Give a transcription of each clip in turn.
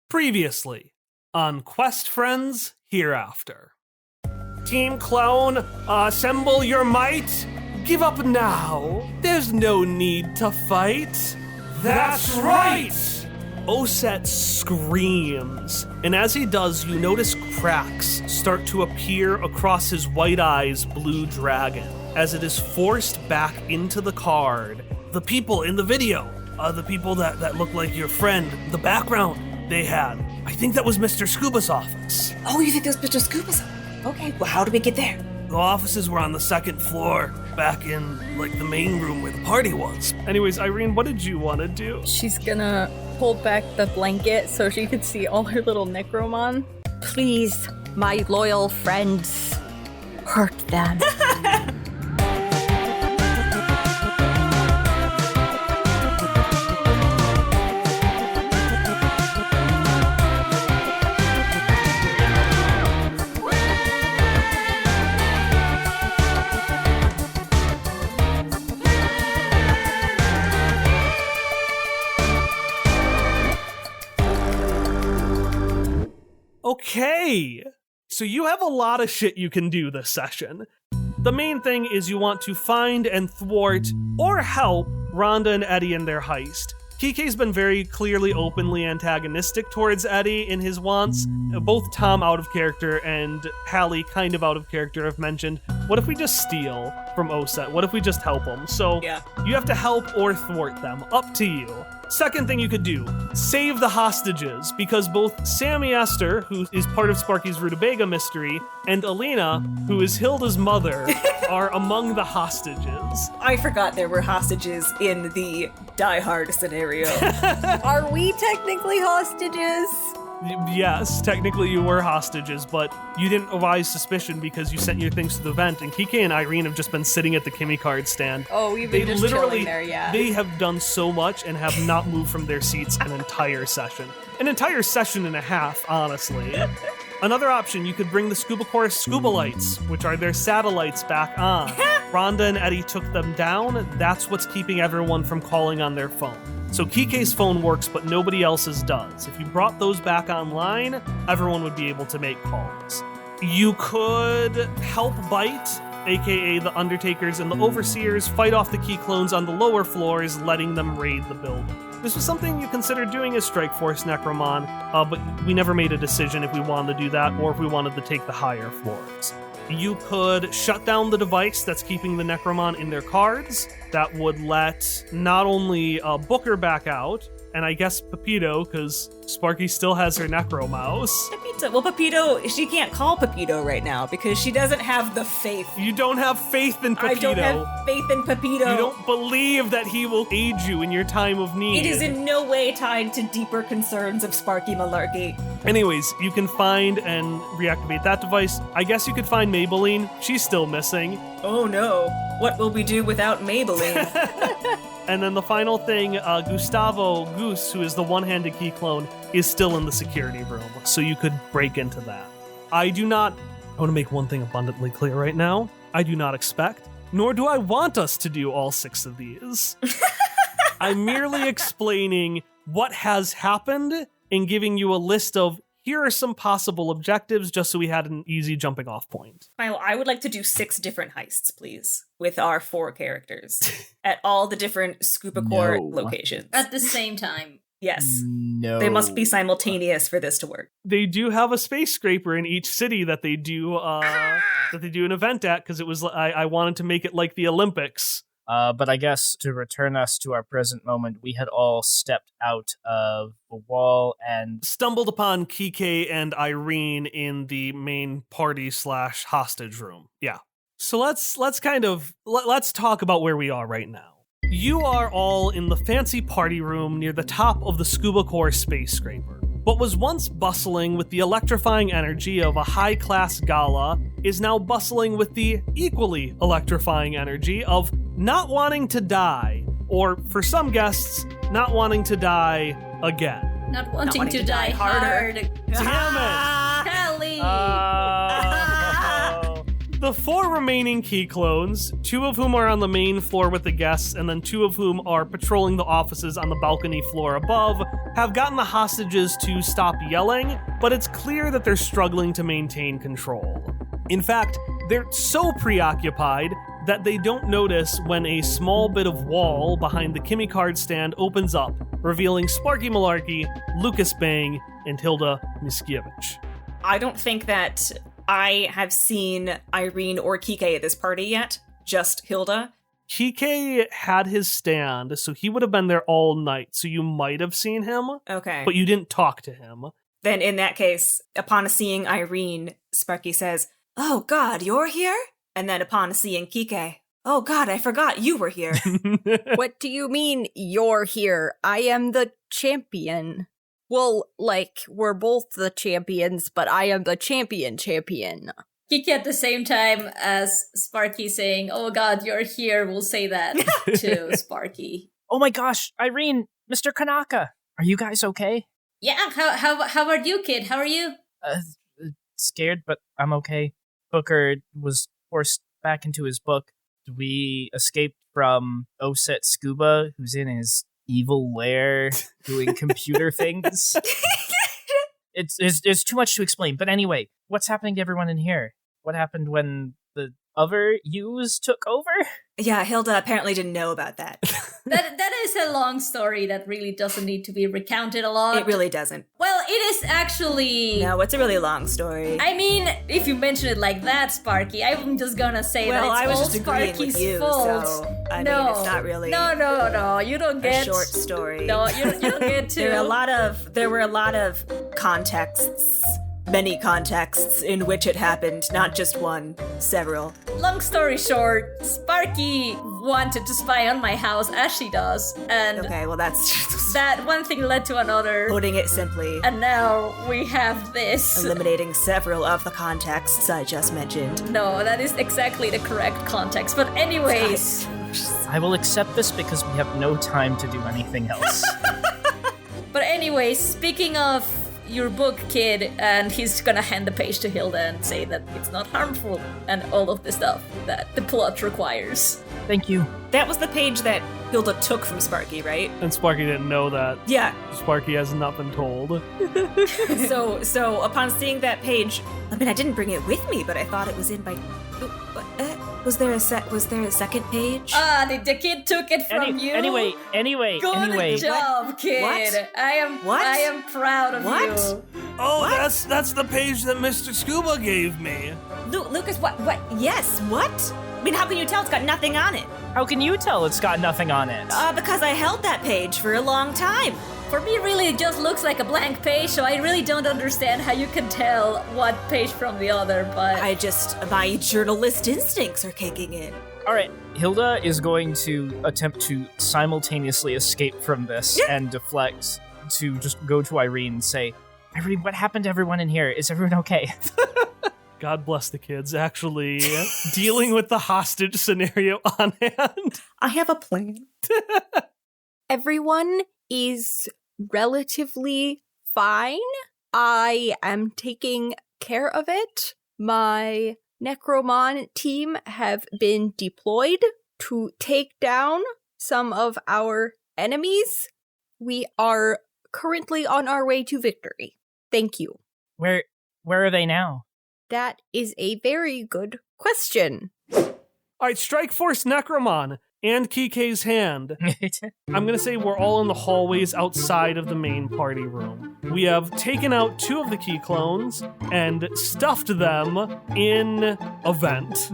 Previously on Quest Friends Hereafter. Team Clone, assemble your might. Give up now. There's no need to fight. That's right! Oset screams, and as he does, you notice cracks start to appear across his white eyes' blue dragon as it is forced back into the card. The people in the video, the people that look like your friend, the background they had, I think that was Mr. Scuba's office. Oh, you think that was Mr. Scuba's? Okay, well, how do we get there? The offices were on the second floor, back in, the main room where the party was. Anyways, Irene, what did you want to do? She's gonna pull back the blanket so she can see all her little Necromon. Please, my loyal friends, hurt them. Okay, so you have a lot of shit you can do this session. The main thing is you want to find and thwart or help Rhonda and Eddie in their heist. Kike's been very clearly openly antagonistic towards Eddie in his wants. Both Tom out of character and Hallie kind of out of character have mentioned, what if we just steal from Oset? What if we just help them? So You have to help or thwart them. Up to you. Second thing you could do, save the hostages, because both Sammy Esther, who is part of Sparky's Rutabaga mystery, and Alina, who is Hilda's mother, are among the hostages. I forgot there were hostages in the Die Hard scenario. Are we technically hostages? Yes, technically you were hostages, but you didn't arouse suspicion because you sent your things to the vent, and Kike and Irene have just been sitting at the Kimmy card stand. Oh, we've been just chilling there, yeah. They have done so much and have not moved from their seats an entire session. An entire session and a half, honestly. Another option, you could bring the Scuba Chorus Scuba Lights, which are their satellites, back on. Rhonda and Eddie took them down. That's what's keeping everyone from calling on their phone. So Kike's phone works, but nobody else's does. If you brought those back online, everyone would be able to make calls. You could help Bite, aka the Undertakers and the Overseers, fight off the Quiclones on the lower floors, letting them raid the building. This was something you considered doing as Strike Force Necromon, but we never made a decision if we wanted to do that or if we wanted to take the higher floors. You could shut down the device that's keeping the Necromon in their cards. That would let not only Booker back out, and I guess Pepito, because Sparky still has her Necro Mouse. Pepito. Well, Pepito, she can't call Pepito right now because she doesn't have the faith. You don't have faith in Pepito. I don't have faith in Pepito. You don't believe that he will aid you in your time of need. It is in no way tied to deeper concerns of Sparky Malarkey. Anyways, you can find and reactivate that device. I guess you could find Maybelline. She's still missing. Oh no. What will we do without Maybelline? And then the final thing, Gustavo Goose, who is the one-handed Quiclone, is still in the security room, so you could break into that. I want to make one thing abundantly clear right now. I do not expect, nor do I want us to do all 6 of these. I'm merely explaining what has happened and giving you a list of, here are some possible objectives, just so we had an easy jumping off point. Kyle, I would like to do 6 different heists, please, with our 4 characters at all the different Scuba Corps locations. At the same time. Yes. No. They must be simultaneous for this to work. They do have a space scraper in each city that they do an event at, because it was I wanted to make it like the Olympics. But I guess to return us to our present moment, we had all stepped out of the wall and stumbled upon Kike and Irene in the main party / hostage room. Yeah. So let's talk about where we are right now. You are all in the fancy party room near the top of the Scuba Corps space scraper. What was once bustling with the electrifying energy of a high-class gala is now bustling with the equally electrifying energy of not wanting to die, or for some guests, not wanting to die again. Not wanting to die harder. Damn it! Kelly! The 4 remaining key clones, 2 of whom are on the main floor with the guests, and then 2 of whom are patrolling the offices on the balcony floor above, have gotten the hostages to stop yelling, but it's clear that they're struggling to maintain control. In fact, they're so preoccupied that they don't notice when a small bit of wall behind the Kimmy card stand opens up, revealing Sparky Malarkey, Lucas Bang, and Hilda Miskiewicz. I don't think that I have seen Irene or Kike at this party yet, just Hilda. Kike had his stand, so he would have been there all night, so you might have seen him, Okay. but you didn't talk to him. Then in that case, upon seeing Irene, Sparky says, "Oh God, you're here?" And then upon seeing Kike, "Oh God, I forgot you were here." What do you mean you're here? I am the champion. Well, like, we're both the champions, but I am the champion. Kiki at the same time as Sparky saying, "Oh God, you're here," will say that to Sparky. Oh my gosh, Irene, Mr. Kanaka, are you guys okay? Yeah, how are you, kid? How are you? Scared, but I'm okay. Booker was forced back into his book. We escaped from Oset Scuba, who's in his evil lair doing computer things. It's too much to explain. But anyway, what's happening to everyone in here? What happened when the other yous took over? Yeah, Hilda apparently didn't know about that. That is a long story that really doesn't need to be recounted a lot. It really doesn't. Well, it is actually... No, it's a really long story. I mean, if you mention it like that, Sparky, I'm just gonna say that it's I was all just agreeing Sparky's with you, fault. so I no, mean, it's not really No, you don't a get... short story. No, you don't get to... There were a lot of contexts, many contexts in which it happened, not just one, several. Long story short, Sparky wanted to spy on my house, as she does, and Okay, well that's that one thing led to another, putting it simply. and now we have this. Eliminating several of the contexts I just mentioned. No, that is exactly the correct context. But anyways, I will accept this because we have no time to do anything else. speaking of your book, kid, and he's gonna hand the page to Hilda and say that it's not harmful and all of the stuff that the plot requires. Thank you. That was the page that Hilda took from Sparky, right? And Sparky didn't know that. Yeah. Sparky has not been told. So upon seeing that page, I mean, I didn't bring it with me, but I thought it was in my. Was there a second page? The kid took it from you. Anyway. Good job, kid. What? I am proud of What? you. Oh, What? that's the page that Mr. Scuba gave me. Lucas, what? Yes, what? I mean, how can you tell it's got nothing on it? How can you tell it's got nothing on it? Because I held that page for a long time. For me, really, it just looks like a blank page, so I really don't understand how you can tell one page from the other, but... My journalist instincts are kicking in. All right, Hilda is going to attempt to simultaneously escape from this and deflect to just go to Irene and say, Irene, what happened to everyone in here? Is everyone okay? God bless the kids, actually dealing with the hostage scenario on hand. I have a plan. Everyone is relatively fine. I am taking care of it. My Necromon team have been deployed to take down some of our enemies. We are currently on our way to victory. Thank you. Where are they now? That is a very good question. All right, Strike Force Necromon and Kike's hand. I'm gonna say we're all in the hallways outside of the main party room. We have taken out 2 of the key clones and stuffed them in a vent.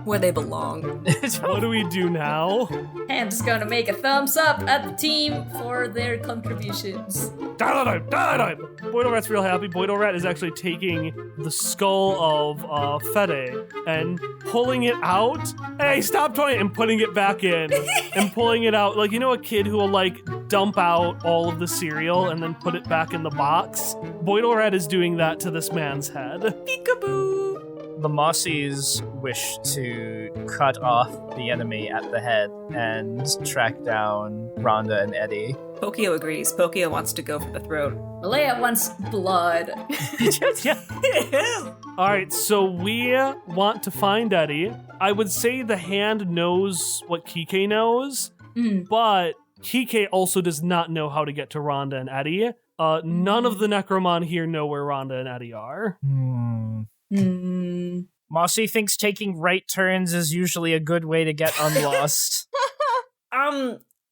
Where they belong. What do we do now? Ham's gonna make a thumbs up at the team for their contributions. Boydle Rat's real happy. Boydle Rat is actually taking the skull of Fede and pulling it out. Hey, stop toying! And putting it back in and pulling it out. Like, you know, a kid who will like dump out all of the cereal and then put it back in the box? Boydle Rat is doing that to this man's head. Peekaboo! The Mossies wish to cut off the enemy at the head and track down Rhonda and Eddie. Pokio agrees. Pokio wants to go for the throat. Leia wants blood. Yeah. All right, so we want to find Eddie. I would say the hand knows what Kike knows, but Kike also does not know how to get to Rhonda and Eddie. None of the Necromon here know where Rhonda and Eddie are. Mossy thinks taking right turns is usually a good way to get unlost.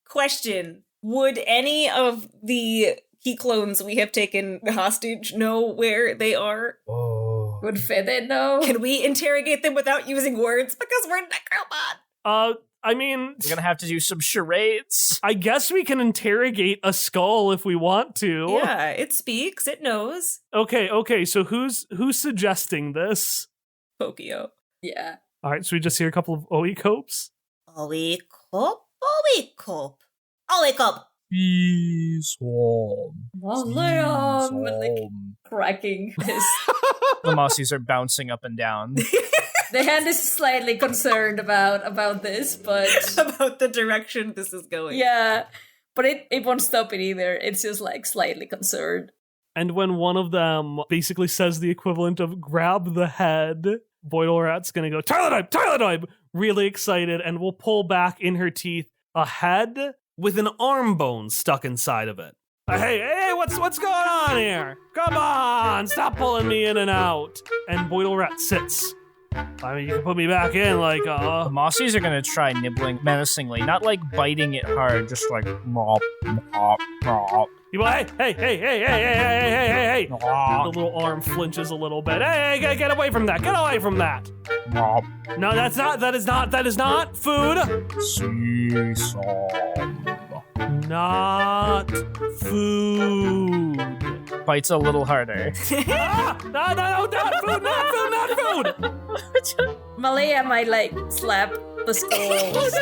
Question. Would any of the Quiclones we have taken hostage know where they are? Oh. Would Fede know? Can we interrogate them without using words? Because we're Necromon! I mean, We're gonna have to do some charades. I guess we can interrogate a skull if we want to. Yeah, it speaks, it knows. Okay, so who's suggesting this? Pokio. Yeah. All right, so we just hear a couple of oikopes. Oikop. Peace on. Leia, like cracking his. The Mossies are bouncing up and down. The hand is slightly concerned about this, but About the direction this is going. yeah, but it won't stop it either. It's just like slightly concerned. And when one of them basically says the equivalent of grab the head, Boidlerat's gonna go, Tylodybe! Really excited, and will pull back in her teeth a head with an arm bone stuck inside of it. Hey, what's going on here? Come on, stop pulling me in and out. And Boidlerat sits. I mean, you can put me back in, like, The Mossies are gonna try nibbling menacingly, not like biting it hard, just like mop, mop, mop. You go, hey. The little arm flinches a little bit. Hey, get away from that. Get away from that. Mop. No, that is not food. Seesaw. Not food. Bites a little harder. No, not food. Malaya might like slap the skulls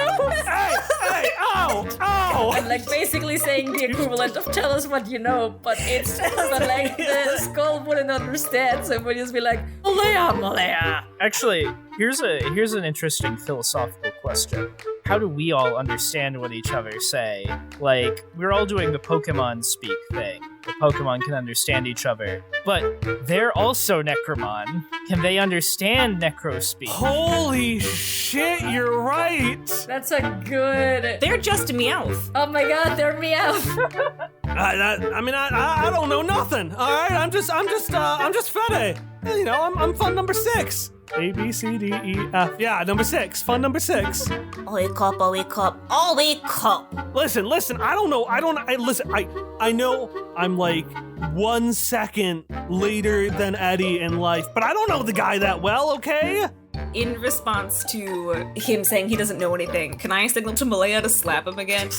Hey, ow. and like basically saying the equivalent of "tell us what you know," but like the skull wouldn't understand, so it would just be like Malaya. Actually, here's an interesting philosophical question. How do we all understand what each other say? Like, we're all doing the Pokemon speak thing. The Pokemon can understand each other. But they're also Necromon. Can they understand Necro speak? Holy shit, you're right. That's a good. They're just Meowth. Oh my god, they're meow. I don't know nothing. All right, I'm just Fede. You know, I'm fun number 6. A, B, C, D, E, F. Yeah, number 6. Fun number 6. Oikop. Listen, I don't know. I know I'm like 1 second later than Eddie in life, but I don't know the guy that well, okay? In response to him saying he doesn't know anything, can I signal to Malaya to slap him again?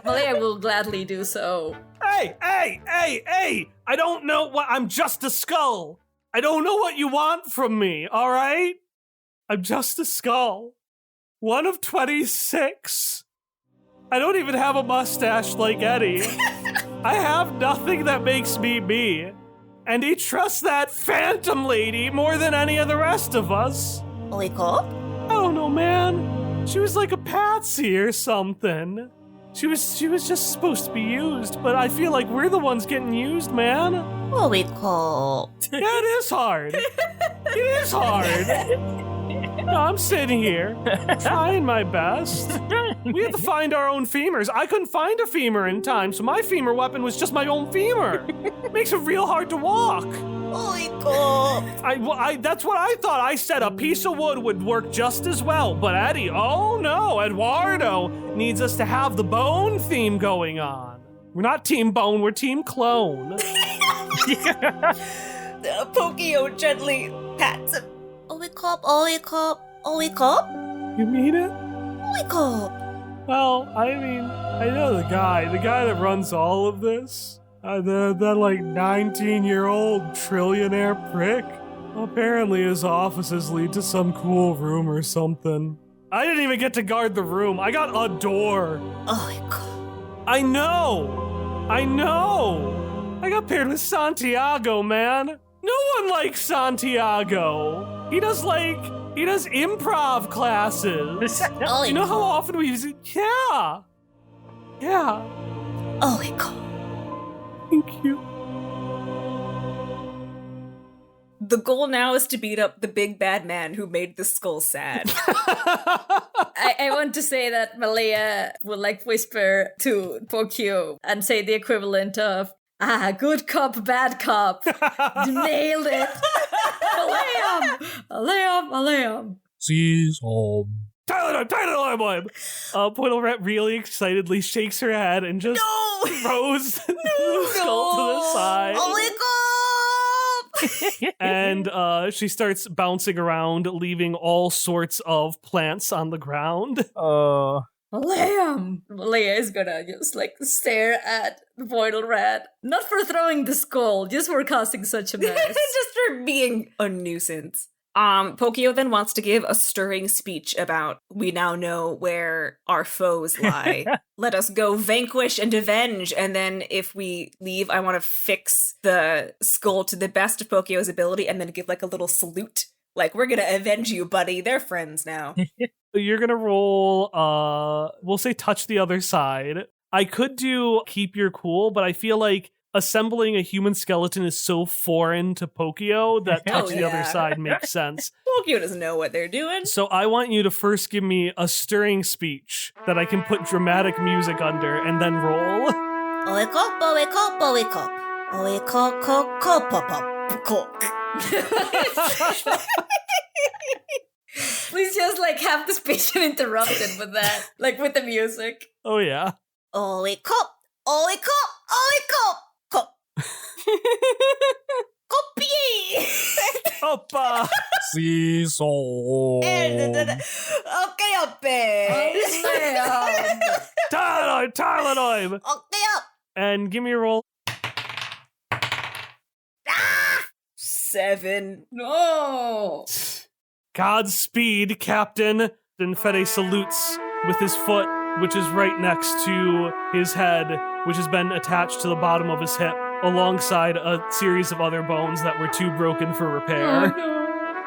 Malaya will gladly do so. Hey! I don't know what. I'm just a skull. I don't know what you want from me, all right? I'm just a skull. 1 of 26. I don't even have a mustache like Eddie. I have nothing that makes me me. And he trusts that phantom lady more than any of the rest of us. Oikop? I don't know, man. She was like a patsy or something. She was just supposed to be used, but I feel like we're the ones getting used, man. Oikop. Yeah, it is hard. It is hard. No, I'm sitting here, trying my best. We had to find our own femurs. I couldn't find a femur in time, so my femur weapon was just my own femur. Makes it real hard to walk. Oikop. That's what I thought. I said a piece of wood would work just as well, but Eddie, oh no, Eduardo needs us to have the bone theme going on. We're not Team Bone, we're Team Clone. Pokio gently pats him. Oikop. You mean it? Oikop. Well, I mean, I know the guy that runs all of this. That like 19-year-old trillionaire prick. Apparently his offices lead to some cool room or something. I didn't even get to guard the room. I got a door. Oikop. I know. I got paired with Santiago, man. No one likes Santiago. He does improv classes. You know how often we use it? Yeah. Oikop. Thank you. The goal now is to beat up the big bad man who made the skull sad. I want to say that Malaya will like whisper to Pokio and say the equivalent of, good cop, bad cop. You nailed it. Malaya. Tyler. Pointle Rat really excitedly shakes her head and just throws the skull to the side. And she starts bouncing around, leaving all sorts of plants on the ground. Malaya is gonna just like stare at the Pointle Rat. Not for throwing the skull, just for causing such a mess. Just for being a nuisance. Pokio then wants to give a stirring speech about, we now know where our foes lie. Let us go vanquish and avenge. And then if we leave, I want to fix the skull to the best of Pokio's ability and then give like a little salute. Like, we're going to avenge you, buddy. They're friends now. You're going to roll, we'll say touch the other side. I could do keep your cool, but I feel like assembling a human skeleton is so foreign to Pokio that touch the other side makes sense. Pokio doesn't know what they're doing. So I want you to first give me a stirring speech that I can put dramatic music under and then roll. Please just like have the speech interrupted with that, like with the music. Oh yeah. Oppa! Seesaw. Tyler. And give me a roll. 7. No. Godspeed, Captain. Then Fede salutes with his foot, which is right next to his head, which has been attached to the bottom of his hip, alongside a series of other bones that were too broken for repair. Oh, no.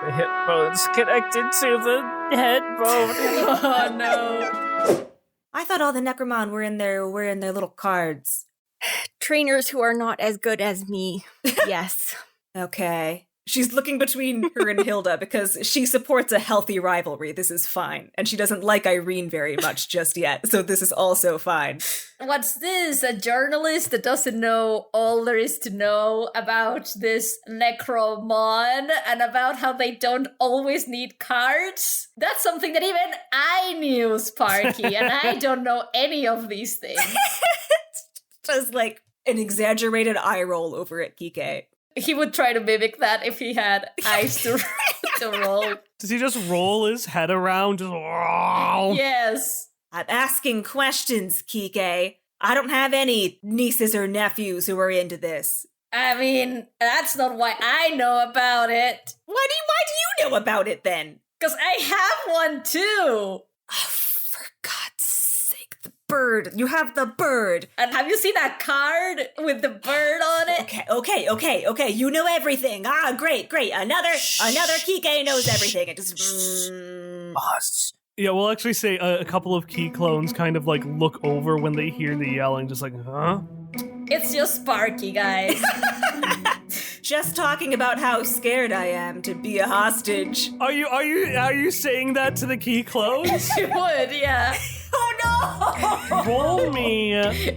The hip bone's connected to the head bone. Oh no. I thought all the Necromon were in their little cards. Trainers who are not as good as me. Yes. Okay. She's looking between her and Hilda because she supports a healthy rivalry. This is fine. And she doesn't like Irene very much just yet, so this is also fine. What's this? A journalist that doesn't know all there is to know about this Necromon and about how they don't always need cards? That's something that even I knew, Sparky, and I don't know any of these things. Just like an exaggerated eye roll over at Kike. He would try to mimic that if he had eyes to roll. Does he just roll his head around? Just Yes. I'm asking questions, Kike. I don't have any nieces or nephews who are into this. I mean, that's not why I know about it. Why do you know about it then? Because I have one too. Oh, for God's sake, the bird. You have the bird. And have you seen that card with the bird on it? Okay. You know everything. Ah, great. Another Kike knows everything. It just... Boss. Yeah, we'll actually say a couple of Quiclones kind of like look over when they hear the yelling, just like, huh? It's just Sparky, guys. Just talking about how scared I am to be a hostage. Are you saying that to the Quiclones? You would, yeah. Oh no! Roll me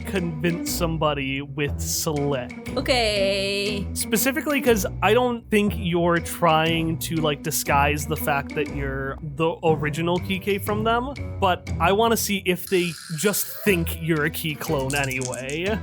convince somebody with Select. Okay. Specifically because I don't think you're trying to like disguise the fact that you're the original Kike from them, but I want to see if they just think you're a Quiclone anyway.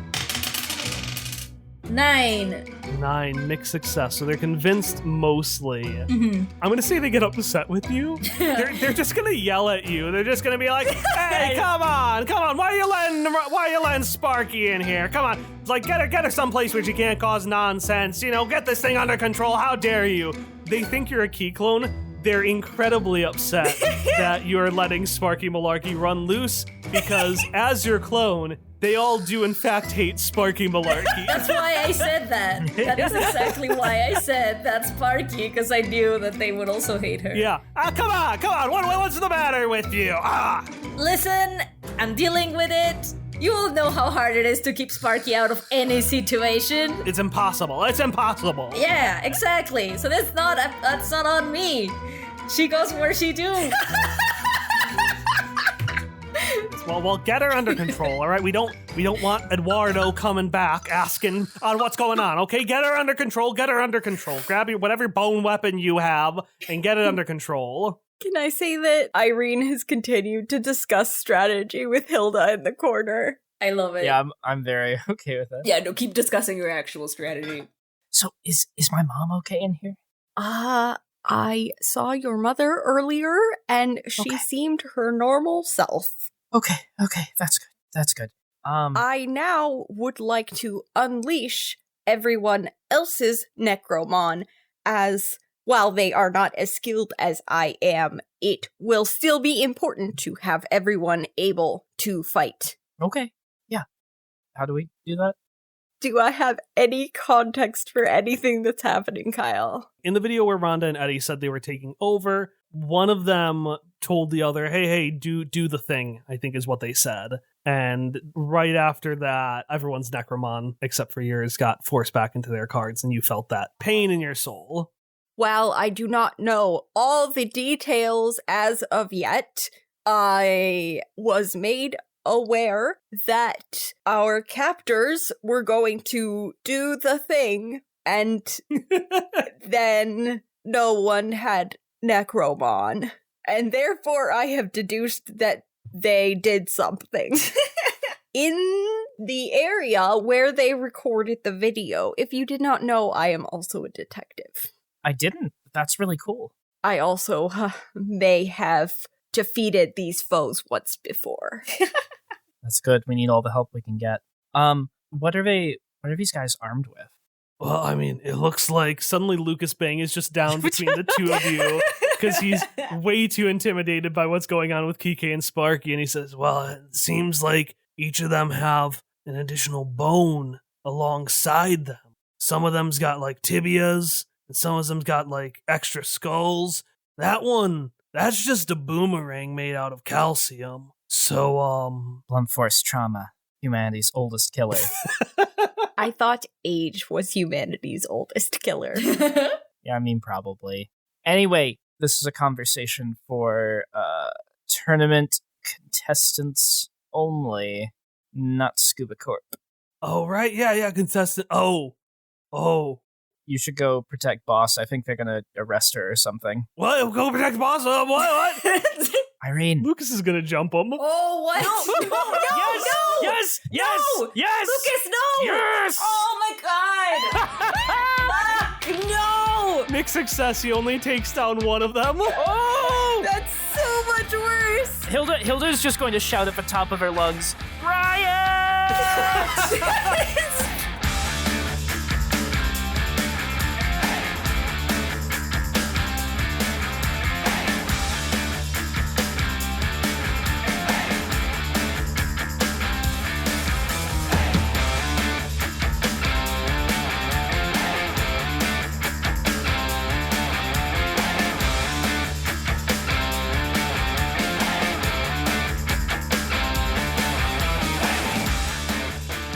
9, mixed success. So they're convinced mostly. Mm-hmm. I'm gonna say they get upset with you. They're just gonna yell at you. They're just gonna be like, "Hey, come on! Why are you letting Sparky in here? Come on! Like, get her someplace where she can't cause nonsense. You know, get this thing under control. How dare you?" They think you're a Quiclone. They're incredibly upset that you're letting Sparky Malarkey run loose because, as your clone, they all do in fact hate Sparky Malarkey. That's why I said that. That is exactly why I said that's Sparky, because I knew that they would also hate her. Yeah. Come on. What's the matter with you? Listen, I'm dealing with it. You all know how hard it is to keep Sparky out of any situation. It's impossible. It's impossible. Yeah, exactly. So that's not on me. She goes where she do. Well, we'll get her under control, all right? We don't want Eduardo coming back asking on what's going on, okay? Get her under control. Get her under control. Grab your whatever bone weapon you have and get it under control. Can I say that Irene has continued to discuss strategy with Hilda in the corner? I love it. Yeah, I'm very okay with it. Yeah, no, keep discussing your actual strategy. So is my mom okay in here? I saw your mother earlier, and she seemed her normal self. Okay, that's good. I now would like to unleash everyone else's Necromon, as while they are not as skilled as I am, it will still be important to have everyone able to fight. Okay, yeah. How do we do that? Do I have any context for anything that's happening, Kyle? In the video where Rhonda and Eddie said they were taking over, one of them told the other, hey, do the thing, I think is what they said. And right after that, everyone's Necromon, except for yours, got forced back into their cards, and you felt that pain in your soul. While I do not know all the details as of yet, I was made aware that our captors were going to do the thing, and then no one had Necromon. And therefore I have deduced that they did something. In the area where they recorded the video, if you did not know, I am also a detective. I didn't. That's really cool. I also may have defeated these foes once before. That's good. We need all the help we can get. What are these guys armed with? Well, I mean, it looks like suddenly Lucas Bang is just down between the two of you because he's way too intimidated by what's going on with Kike and Sparky, and he says, well, it seems like each of them have an additional bone alongside them. Some of them's got, like, tibias, and some of them's got, like, extra skulls. That one, that's just a boomerang made out of calcium. So, Blunt force trauma, humanity's oldest killer. I thought age was humanity's oldest killer. Yeah, I mean, probably. Anyway, this is a conversation for tournament contestants only, not Scuba Corp. Oh, right, yeah, contestant. Oh. You should go protect Boss. I think they're gonna arrest her or something. What? Go protect boss? What? Irene. Lucas is gonna jump him. Oh, what? No! Yes! Lucas, no! Yes! Oh my god! No! Mixed success, he only takes down one of them. Oh! That's so much worse! Hilda's just going to shout at the top of her lungs, Riot!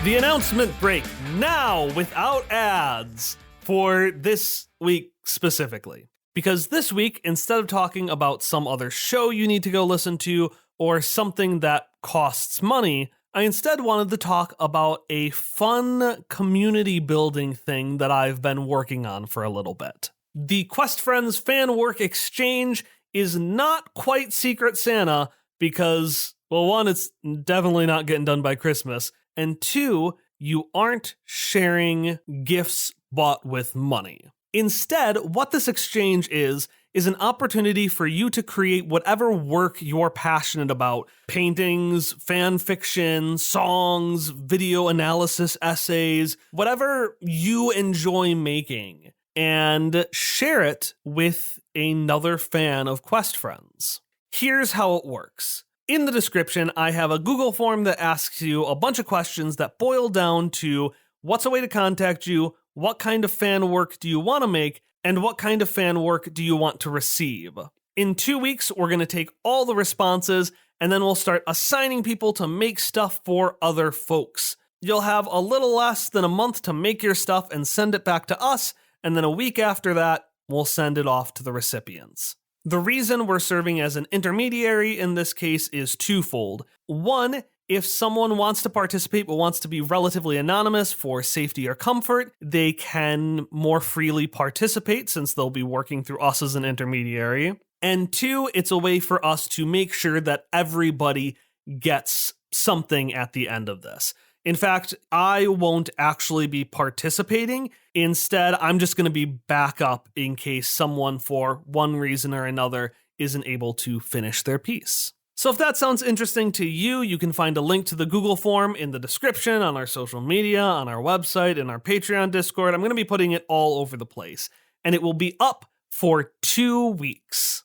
The announcement break now without ads for this week specifically. Because this week, instead of talking about some other show you need to go listen to or something that costs money, I instead wanted to talk about a fun community building thing that I've been working on for a little bit. The Quest Friends Fan Work Exchange is not quite Secret Santa because, well, one, it's definitely not getting done by Christmas, and two, you aren't sharing gifts bought with money. Instead, what this exchange is an opportunity for you to create whatever work you're passionate about. Paintings, fan fiction, songs, video analysis essays, whatever you enjoy making, and share it with another fan of Quest Friends. Here's how it works. In the description, I have a Google form that asks you a bunch of questions that boil down to what's a way to contact you, what kind of fan work do you want to make, and what kind of fan work do you want to receive. In 2 weeks, we're going to take all the responses, and then we'll start assigning people to make stuff for other folks. You'll have a little less than a month to make your stuff and send it back to us, and then a week after that, we'll send it off to the recipients. The reason we're serving as an intermediary in this case is twofold. One, if someone wants to participate but wants to be relatively anonymous for safety or comfort, they can more freely participate since they'll be working through us as an intermediary. And two, it's a way for us to make sure that everybody gets something at the end of this. In fact, I won't actually be participating. Instead, I'm just going to be backup in case someone, for one reason or another, isn't able to finish their piece. So if that sounds interesting to you, you can find a link to the Google form in the description, on our social media, on our website, in our Patreon Discord. I'm going to be putting it all over the place. And it will be up for 2 weeks.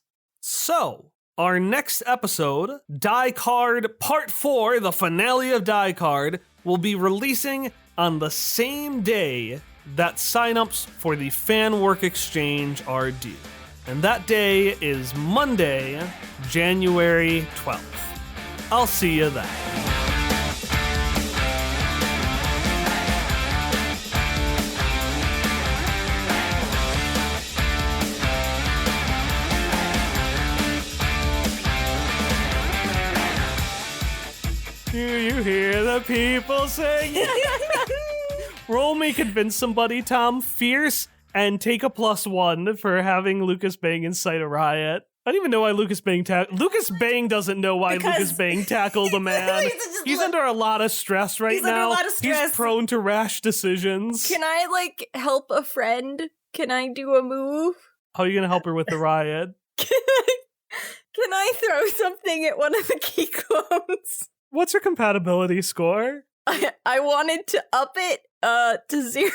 So, our next episode, Die Card Part 4, the finale of Die Card, will be releasing on the same day that signups for the Fan Work Exchange are due. And that day is Monday, January 12th. I'll see you then. Do you hear the people sing? Roll me convince somebody, Tom. Fierce, and take a +1 for having Lucas Bang incite a riot. I don't even know why Lucas Bang Lucas Bang doesn't know why Lucas Bang tackled a man. He's under a lot of stress right now. Under a lot of stress. He's prone to rash decisions. Can I, help a friend? Can I do a move? How are you going to help her with the riot? Can I throw something at one of the Quiclones? What's her compatibility score? I wanted to up it to 0.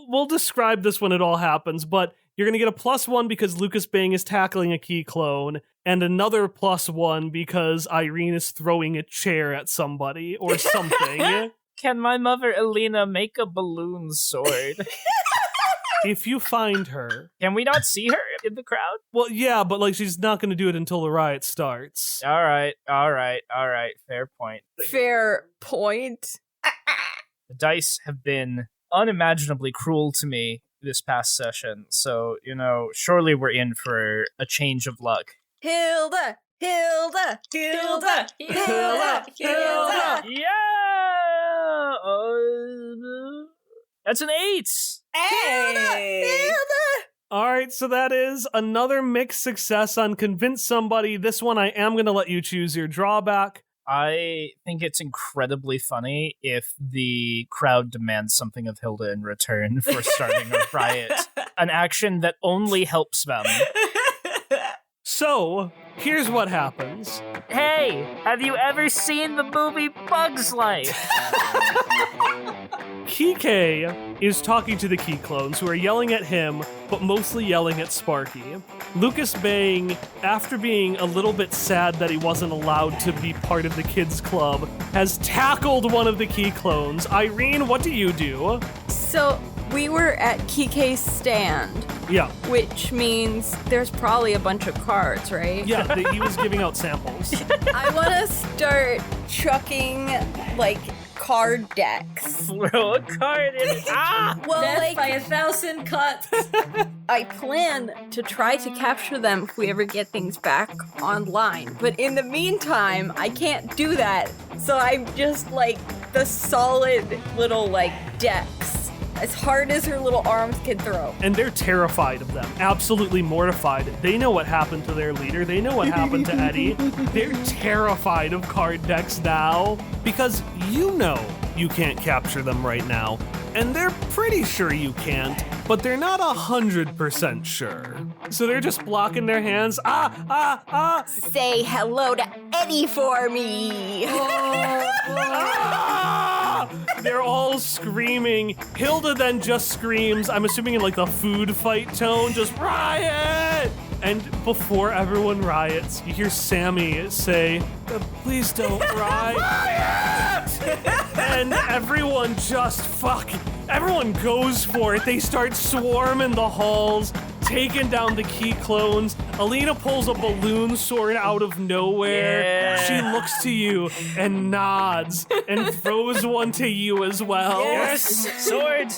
We'll describe this when it all happens, but you're going to get a +1 because Lucas Bang is tackling a Quiclone, and another +1 because Irene is throwing a chair at somebody or something. Can my mother Alina make a balloon sword? If you find her. Can we not see her in the crowd? Well, yeah, but she's not going to do it until the riot starts. All right. Fair point. Fair point. The dice have been unimaginably cruel to me this past session, so, surely we're in for a change of luck. Hilda! Hilda! Hilda! Hilda! Hilda! Yeah! That's an 8! Hey! All right, so that is another mixed success on Convince Somebody. This one, I am going to let you choose your drawback. I think it's incredibly funny if the crowd demands something of Hilda in return for starting a riot, an action that only helps them. So, here's what happens. Hey, have you ever seen the movie Bug's Life? Kike is talking to the Quiclones, who are yelling at him, but mostly yelling at Sparky. Lucas Bang, after being a little bit sad that he wasn't allowed to be part of the kids' club, has tackled one of the Quiclones. Irene, what do you do? So, we were at Kike's stand. Yeah. Which means there's probably a bunch of cards, right? Yeah, he was giving out samples. I want to start chucking, card decks. Throw a card in. Well, Death by 1,000 cuts. I plan to try to capture them if we ever get things back online. But in the meantime, I can't do that. So I'm just the solid little decks. As hard as her little arms can throw. And they're terrified of them. Absolutely mortified. They know what happened to their leader. They know what happened to Eddie. They're terrified of card decks now. Because you can't capture them right now. And they're pretty sure you can't. But they're not 100% sure. So they're just blocking their hands. Say hello to Eddie for me. They're all screaming. Hilda then just screams, I'm assuming in the food fight tone, just riot! And before everyone riots, you hear Sammy say, please don't riot! And everyone goes for it. They start swarming the halls, taking down the Quiclones. Alina pulls a balloon sword out of nowhere. Yeah. She looks to you and nods and throws one to you as well. Yes, sword.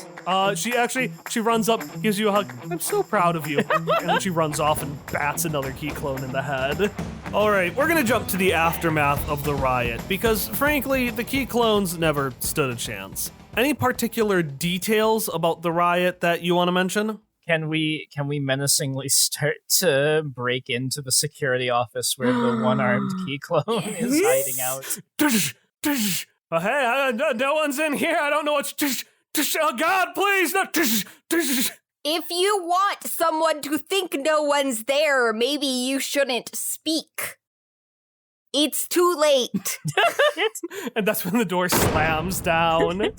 She runs up, gives you a hug. I'm so proud of you. And then she runs off and bats another Quiclone in the head. All right, we're gonna jump to the aftermath of the riot because, frankly, the Quiclones never stood a chance. Any particular details about the riot that you want to mention? Can we menacingly start to break into the security office where the one-armed Quiclone is hiding out? Hey, no one's in here. I don't know what's. Oh God, please! No. If you want someone to think no one's there, maybe you shouldn't speak. It's too late. And that's when the door slams down.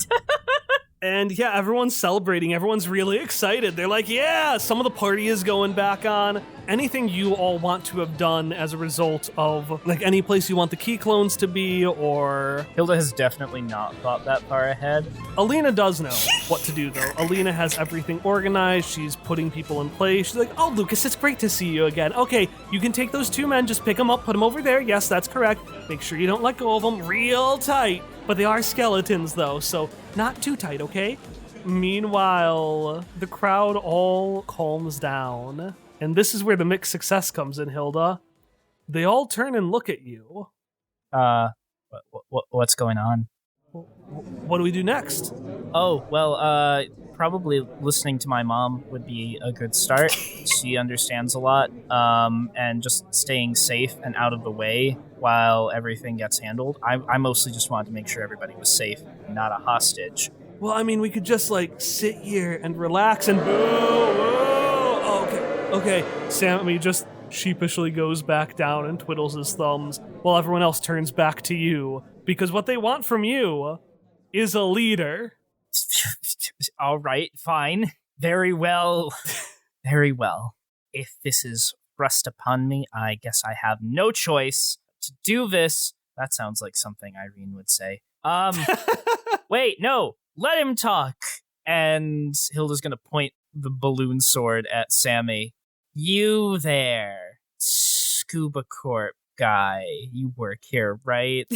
And yeah, everyone's celebrating. Everyone's really excited. They're like, yeah, some of the party is going back on. Anything you all want to have done as a result of, like, any place you want the Quiclones to be, or... Hilda has definitely not thought that far ahead. Alina does know what to do, though. Alina has everything organized. She's putting people in place. She's like, oh, Lucas, it's great to see you again. Okay, you can take those 2 men, just pick them up, put them over there. Yes, that's correct. Make sure you don't let go of them real tight. But they are skeletons, though, so not too tight, okay? Meanwhile, the crowd all calms down. And this is where the mixed success comes in, Hilda. They all turn and look at you. What's going on? What do we do next? Oh, well, probably listening to my mom would be a good start. She understands a lot, and just staying safe and out of the way while everything gets handled. I mostly just wanted to make sure everybody was safe, not a hostage. Well, I mean, we could just, like, sit here and relax and... Okay. Sammy just sheepishly goes back down and twiddles his thumbs while everyone else turns back to you. Because what they want from you is a leader. All right, fine. Very well. Very well. If this is thrust upon me, I guess I have no choice to do this. That sounds like something Irene would say. Wait, no, let him talk. And Hilda's gonna point the balloon sword at Sammy. You there, Scuba Corp guy. You work here, right?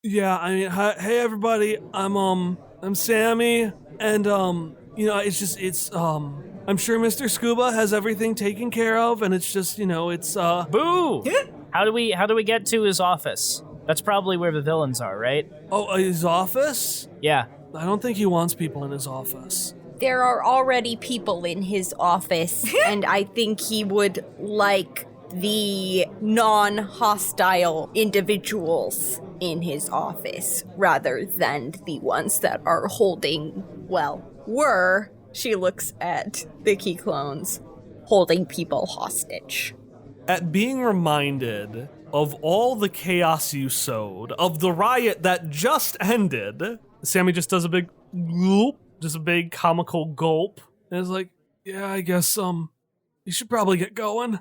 Yeah, I mean, hey everybody, I'm Sammy, and I'm sure Mr. Scuba has everything taken care of, and it's just, it's Boo! How do we get to his office? That's probably where the villains are, right? Oh, his office? Yeah. I don't think he wants people in his office. There are already people in his office, and I think he would like the non-hostile individuals in his office rather than the ones that are she looks at the Quiclones, holding people hostage. At being reminded of all the chaos you sowed, of the riot that just ended, Sammy just does a big gulp, just a big comical gulp, and is like, yeah, I guess, you should probably get going.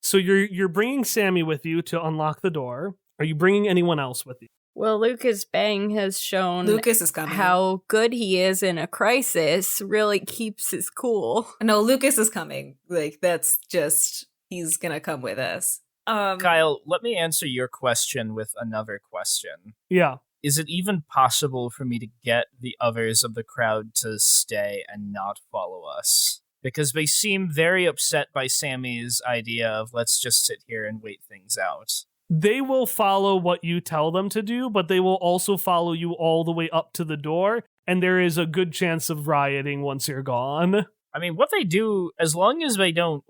So you're bringing Sammy with you to unlock the door. Are you bringing anyone else with you? Well, Lucas Bang has shown Lucas is coming. how good he is in a crisis, really keeps his cool. No, Lucas is coming. Like, that's just, he's gonna come with us. Kyle, let me answer your question with another question. Yeah. Is it even possible for me to get the others of the crowd to stay and not follow us? Because they seem very upset by Sammy's idea of let's just sit here and wait things out. They will follow what you tell them to do, but they will also follow you all the way up to the door, and there is a good chance of rioting once you're gone. I mean, what they do, as long as they don't,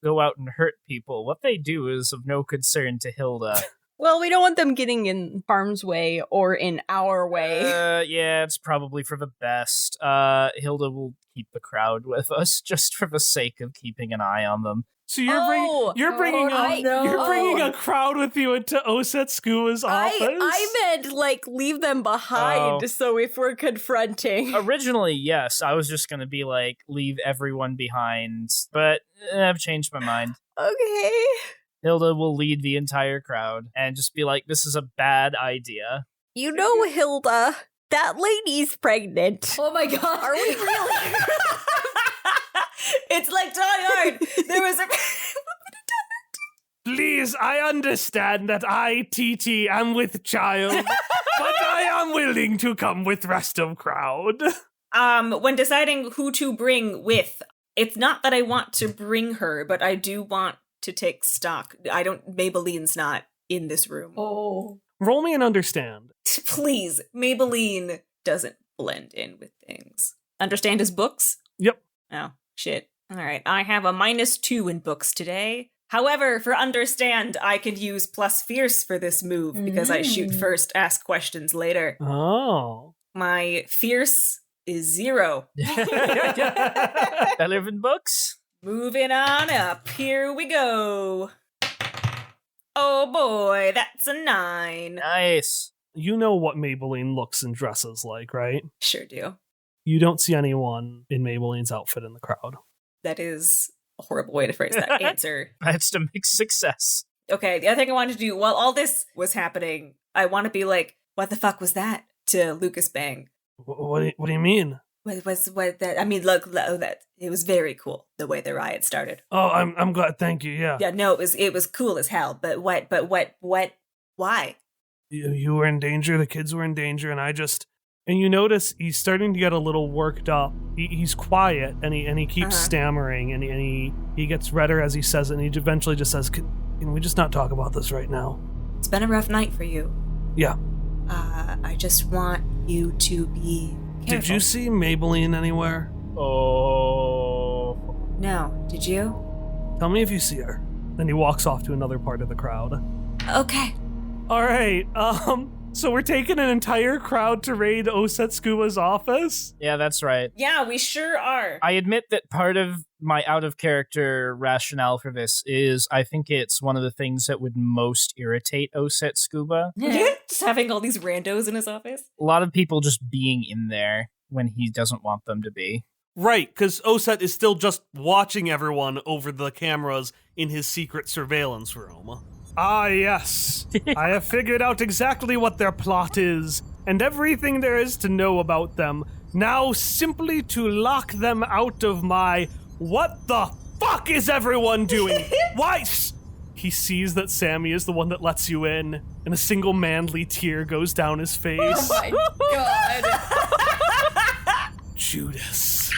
go out and hurt people, what they do is of no concern to Hilda. Well, we don't want them getting in harm's way or in our way. Yeah, it's probably for the best. Hilda will keep the crowd with us just for the sake of keeping an eye on them. So you're bringing a crowd with you into Oset Scuba's office? I meant leave them behind. So if we're confronting, originally, yes, I was just gonna be leave everyone behind, but I've changed my mind. Okay. Hilda will lead the entire crowd and just be like, "This is a bad idea." You know, Hilda, that lady's pregnant. Oh my god. Are we really? It's like Die Hard. Players, I understand that I, TT, am with child, but I am willing to come with rest of crowd. When deciding who to bring with, it's not that I want to bring her, but I do want to take stock. Maybelline's not in this room. Oh. Roll me an understand. Please, Maybelline doesn't blend in with things. Understand his books? Yep. Oh, shit. All right, I have a -2 in books today. However, for understand, I could use plus fierce for this move because I shoot first, ask questions later. Oh. My fierce is 0. I live in books. Moving on up, here we go. Oh boy, that's a 9. Nice. You know what Maybelline looks and dresses like, right? Sure do. You don't see anyone in Maybelline's outfit in the crowd. That is a horrible way to phrase that answer. That's to make success. Okay, the other thing I wanted to do while all this was happening, I want to be like, what the fuck was that? To Lucas Bang. What do you mean? What that? I mean, look, that it was very cool the way the riot started. Oh, I'm glad. Thank you. Yeah. Yeah, no, it was cool as hell. But what? Why? You were in danger. The kids were in danger, and you notice he's starting to get a little worked up. He's quiet and he keeps stammering and he gets redder as he says it. And he eventually just says, "Can we just not talk about this right now?" It's been a rough night for you. Yeah. I just want you to be careful. Did you see Maybelline anywhere? Oh. No. Did you? Tell me if you see her. Then he walks off to another part of the crowd. Okay. All right. So we're taking an entire crowd to raid Osetsuguma's office? Yeah, that's right. Yeah, we sure are. I admit that part of my out-of-character rationale for this is I think it's one of the things that would most irritate Osetsuguba. Just having all these randos in his office. A lot of people just being in there when he doesn't want them to be. Right, because Oset is still just watching everyone over the cameras in his secret surveillance room. Ah, yes. I have figured out exactly what their plot is, and everything there is to know about them. Now, simply to lock them out of my... What the fuck is everyone doing? Why? He sees that Sammy is the one that lets you in, and a single manly tear goes down his face. Oh my god. Judas.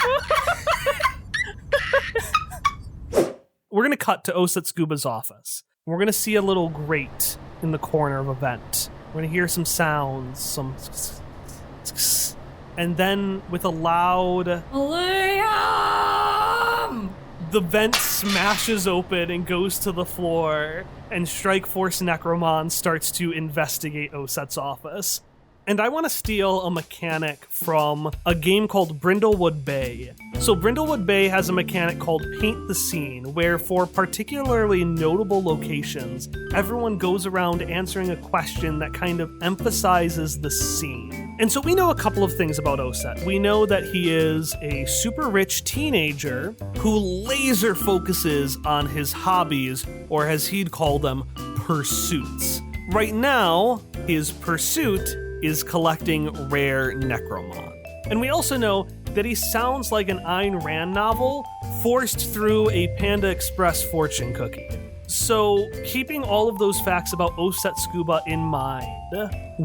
We're going to cut to Osetsuguba's office. We're going to see a little grate in the corner of a vent. We're going to hear some sounds, and then with a loud... Liam! The vent smashes open and goes to the floor, and Strikeforce Necromon starts to investigate Oset's office. And I want to steal a mechanic from a game called Brindlewood Bay. So Brindlewood Bay has a mechanic called Paint the Scene, where for particularly notable locations, everyone goes around answering a question that kind of emphasizes the scene. And so we know a couple of things about Oset. We know that he is a super rich teenager who laser focuses on his hobbies, or as he'd call them, pursuits. Right now, his pursuit is collecting rare Necromon. And we also know that he sounds like an Ayn Rand novel forced through a Panda Express fortune cookie. So, keeping all of those facts about Osetsuguba in mind,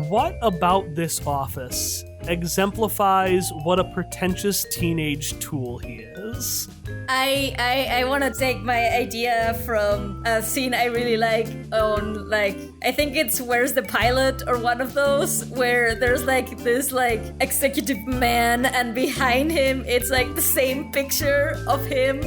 what about this office exemplifies what a pretentious teenage tool he is? I want to take my idea from a scene I really like on, like, I think it's Where's the Pilot or one of those, where there's like this like executive man and behind him it's like the same picture of him.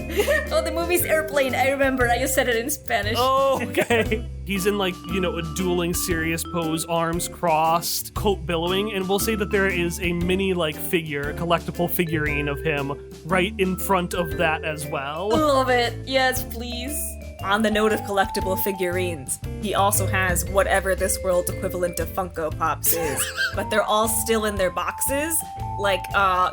Oh, the movie's Airplane, I remember, I just said it in Spanish. Oh, okay. He's in like, a dueling serious pose, arms crossed, coat billowing, and we'll say that there is a mini like figure, a collectible figurine of him right in front of that as well. Love it. Yes, please. On the note of collectible figurines, he also has whatever this world's equivalent of Funko Pops is, but they're all still in their boxes, like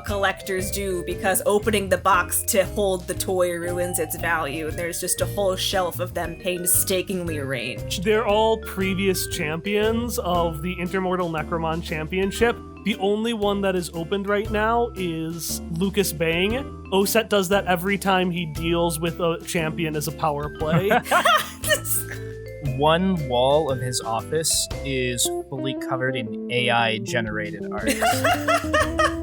collectors do, because opening the box to hold the toy ruins its value. There's just a whole shelf of them painstakingly arranged. They're all previous champions of the Intermortal Necromon Championship. The only one that is opened right now is Lucas Bang. Oset does that every time he deals with a champion as a power play. one wall of his office is fully covered in AI-generated art.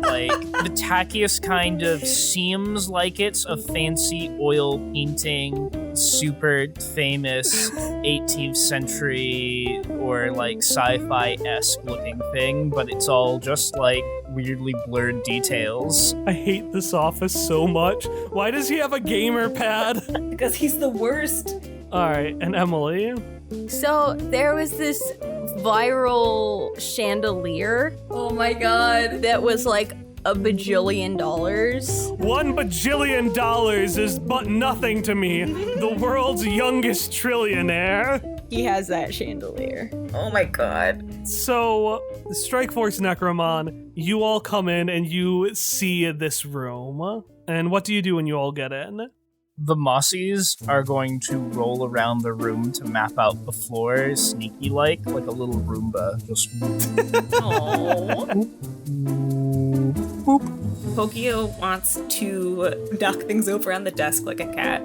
Like, the tackiest kind of seems like it's a fancy oil painting, super famous 18th century or like sci-fi-esque looking thing, but it's all just like weirdly blurred details. I hate this office so much. Why does he have a gamer pad? Because he's the worst. All right, and Emily? So there was this viral chandelier Oh my god. that was like $1 bajillion. $1 bajillion is but nothing to me. The world's youngest trillionaire. He has that chandelier. Oh my god. So, Strike Force Necromon, you all come in and you see this room. And what do you do when you all get in? The Mossies are going to roll around the room to map out the floor, sneaky-like a little Roomba. Just Aww. Pokio wants to knock things over on the desk like a cat.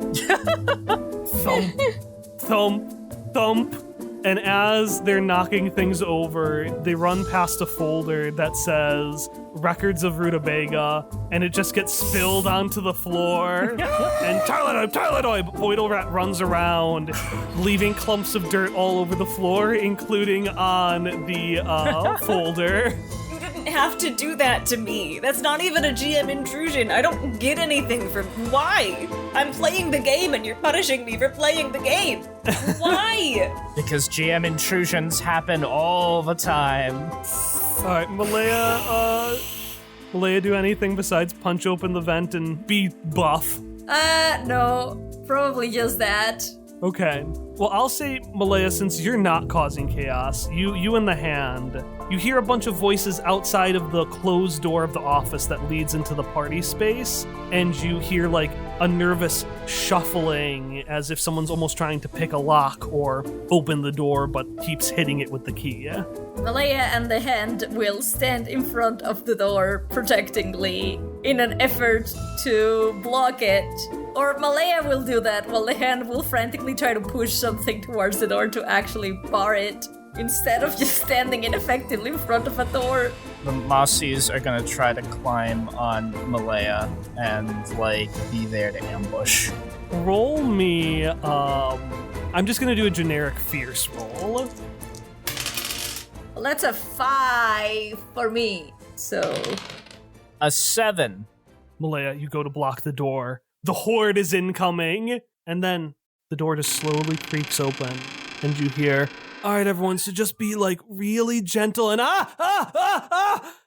Thump, thump, thump. And as they're knocking things over, they run past a folder that says Records of Rutabaga, and it just gets spilled onto the floor. And Tylenoi! Voidal Rat runs around, leaving clumps of dirt all over the floor, including on the folder. You didn't have to do that to me. That's not even a GM intrusion. I don't get anything from... Why? I'm playing the game and you're punishing me for playing the game. Why? because GM intrusions happen all the time. All right, Malaya, do anything besides punch open the vent and be buff? No. Probably just that. Okay. Well, I'll say, Malaya, since you're not causing chaos, you and the hand, you hear a bunch of voices outside of the closed door of the office that leads into the party space, and you hear, like, a nervous shuffling as if someone's almost trying to pick a lock or open the door but keeps hitting it with the key. Malaya and the hand will stand in front of the door protectingly in an effort to block it. Or Malaya will do that while the hand will frantically try to push something towards the door to actually bar it, instead of just standing ineffectively in front of a door. The Mossies are gonna try to climb on Malaya and, be there to ambush. Roll me, I'm just gonna do a generic fierce roll. Well, that's a 5 for me, so... A 7. Malaya, you go to block the door. The horde is incoming! And then the door just slowly creaks open, and you hear, all right, everyone, so just be, really gentle and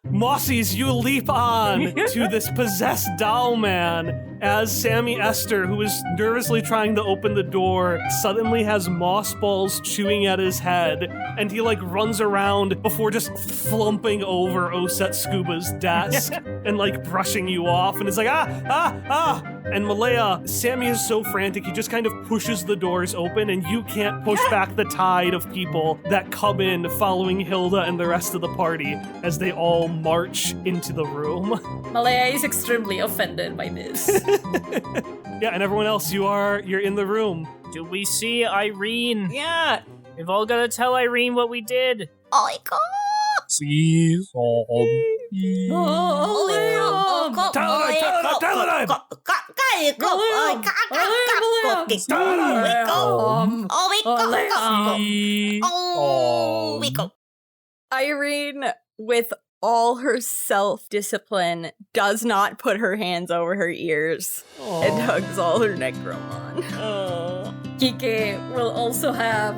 Mossies, you leap on to this possessed doll man as Sammy Esther, who is nervously trying to open the door, suddenly has moss balls chewing at his head, and he, runs around before just flumping over Oset Scuba's desk and, brushing you off, and is like, And Malaya, Sammy is so frantic, he just kind of pushes the doors open, and you can't push back the tide of people that come in following Hilda and the rest of the party as they all march into the room. Malaya is extremely offended by this. Yeah, and everyone else, you're in the room. Do we see Irene? Yeah. We've all gotta tell Irene what we did. Oh my god. See Irene, with all her self-discipline, does not put her hands over her ears and hugs all her Necromon. Kike will also have,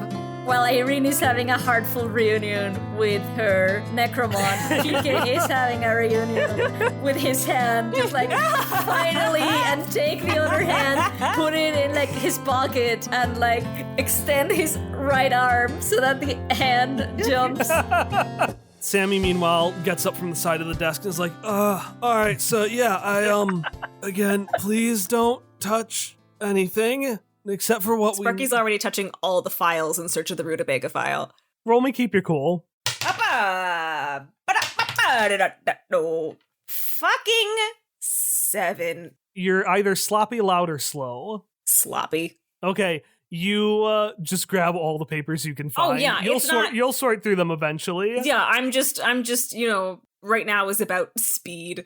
while Irene is having a heartful reunion with her Necromon, Kike is having a reunion with his hand, just finally, and take the other hand, put it in his pocket, and extend his right arm so that the hand jumps. Sammy, meanwhile, gets up from the side of the desk and is like, all right, so yeah, again, please don't touch anything except for what Sparky's already touching all the files in search of the Rutabaga file. Roll me keep your cool. Fucking 7. You're either sloppy, loud, or slow. Sloppy. Okay, You just grab all the papers you can find. Oh, yeah, You'll sort through them eventually. Yeah, I'm just, right now is about speed.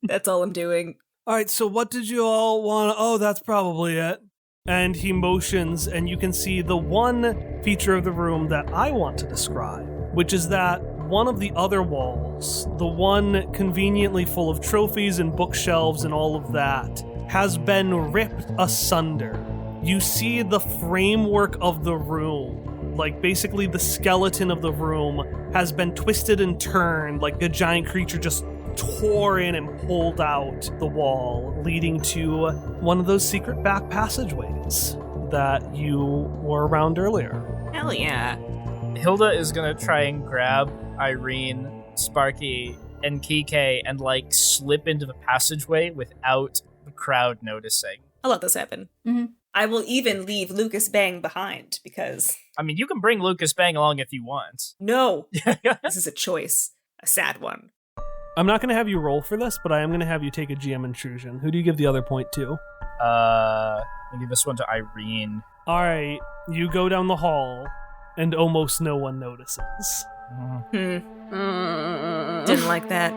That's all I'm doing. All right, so what did you all want? Oh, that's probably it. And he motions, and you can see the one feature of the room that I want to describe, which is that one of the other walls, the one conveniently full of trophies and bookshelves and all of that, has been ripped asunder. You see the framework of the room, like basically the skeleton of the room, has been twisted and turned like a giant creature just tore in and pulled out the wall, leading to one of those secret back passageways that you were around earlier. Hell yeah. Hilda is gonna try and grab Irene, Sparky, and Kike and slip into the passageway without the crowd noticing. I'll let this happen. Mhm. I will even leave Lucas Bang behind because... I mean, you can bring Lucas Bang along if you want. No! This is a choice. A sad one. I'm not going to have you roll for this, but I am going to have you take a GM intrusion. Who do you give the other point to? I give this one to Irene. All right, you go down the hall, and almost no one notices. Didn't like that.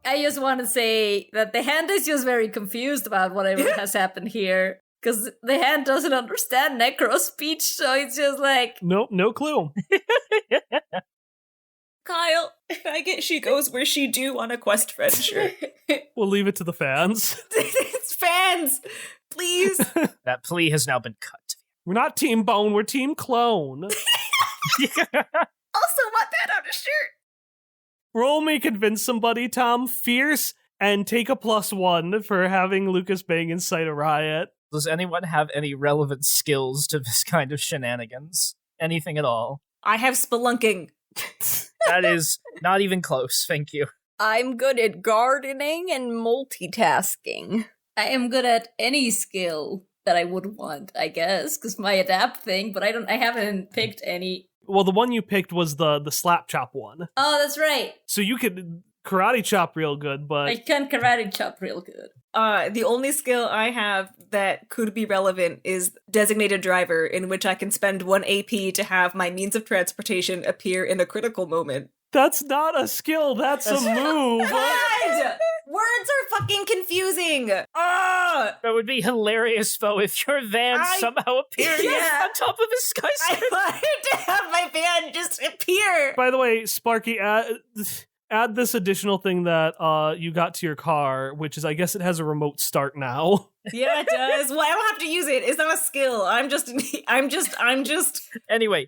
I just want to say that the hand is just very confused about whatever has happened here. Because the hand doesn't understand necro speech, so it's just like... Nope, no clue. Kyle, can I get She Goes Where She Do on a Quest Friend shirt? We'll leave it to the fans. It's fans! Please! That plea has now been cut. We're not Team Bone, we're Team Clone. Also want that on a shirt! Roll me convince somebody, Tom. Fierce, and take a +1 for having Lucas Bang incite a riot. Does anyone have any relevant skills to this kind of shenanigans? Anything at all? I have spelunking. That is not even close, thank you. I'm good at gardening and multitasking. I am good at any skill that I would want, I guess, because my adapt thing, but I haven't picked any. Well, the one you picked was the slap chop one. Oh, that's right. So you could karate chop real good, but... I can karate chop real good. The only skill I have that could be relevant is Designated Driver, in which I can spend 1 AP to have my means of transportation appear in a critical moment. That's not a skill, that's a move. God! Words are fucking confusing! Ah! That would be hilarious, though, if your van somehow appeared Yeah. on top of a skyscraper. I wanted to have my van just appear! By the way, Sparky, add this additional thing that you got to your car, which is, I guess it has a remote start now. Yeah, it does. Well, I don't have to use it. It's not a skill. I'm just... Anyway.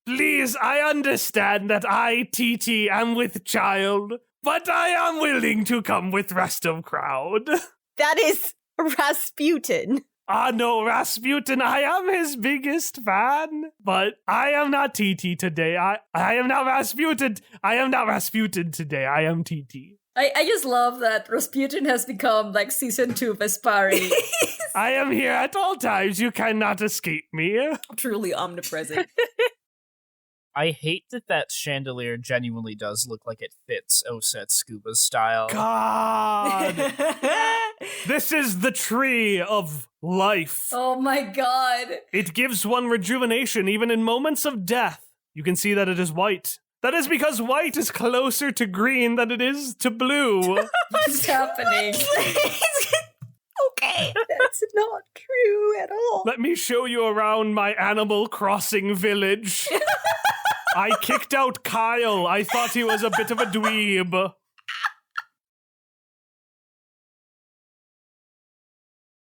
Please, I understand that I, TT, am with child, but I am willing to come with rest of crowd. That is Rasputin. Ah, no, Rasputin, I am his biggest fan, but I am not TT today. I am not Rasputin. I am not Rasputin today. I am TT. I just love that Rasputin has become like season 2 Vespari. I am here at all times. You cannot escape me. Truly omnipresent. I hate that chandelier genuinely does look like it fits Oset Scuba's style. God! This is the tree of life. Oh my god. It gives one rejuvenation even in moments of death. You can see that it is white. That is because white is closer to green than it is to blue. What's happening? Okay, that's not true at all. Let me show you around my Animal Crossing village. I kicked out Kyle. I thought he was a bit of a dweeb.